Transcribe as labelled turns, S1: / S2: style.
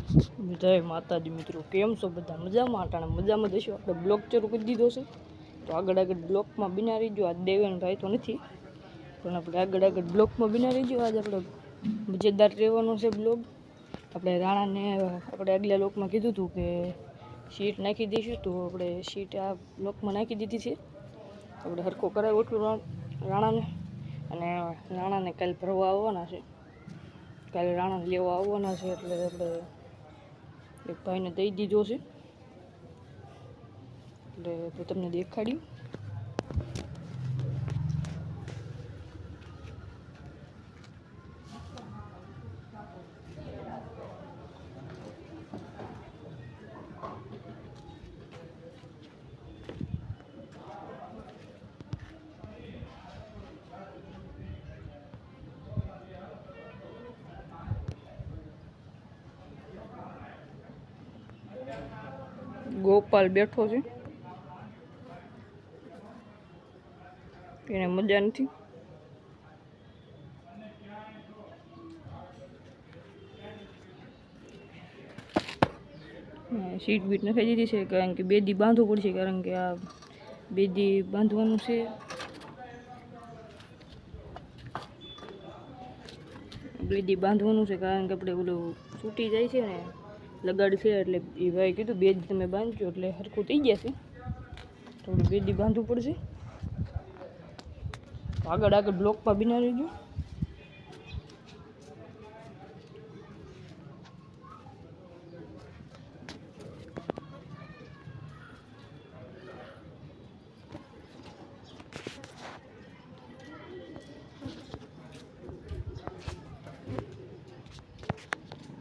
S1: જય માતાજી મિત્રો, કેમ છો બધા? મજામાં? અટાણે મજામાં જઈશું. આપણે બ્લોક શરૂ કરી દીધો છે, તો આગળ બ્લોકમાં બિના રહીજો. આજ દેવેનભાઈ તો નથી, પણ આપણે આગળ બ્લોકમાં બિના રહીજો. આજે આપણે મજેદાર રહેવાનો છે બ્લોગ. આપણે રાણાને આપણે આગલા બ્લોકમાં કીધું હતું કે સીટ નાખી દઈશું, તો આપણે સીટ આ બ્લોકમાં નાખી દીધી છે. આપણે હરખો કરાવ્યો એટલું રાણાને, અને રાણાને કાલે ભરવા આવવાના છે. કાલે રાણાને લેવા આવવાના છે, એટલે આપણે એક ભાઈને દઈ દીધો છે, એટલે તમને દેખાડ્યું. ગોપાલ બેઠો છે, એને મજા નથી. સીટ બીટ નખાઈ દીધી છે, કારણ કે બે દી બાંધવું પડશે, કારણ કે આ બે દી બાંધવાનું છે. બે દી બાંધવાનું છે, કારણ કે આપણે ઓલું છૂટી જાય છે ને લગાડી છે, એટલે એ ભાઈ કીધું બે દી તમે બાંધજો એટલે સરખું થઈ જશે. તો આપણે બે દી બાંધવું પડશે. આગળ બ્લોકમાં બિના રહી ગયું.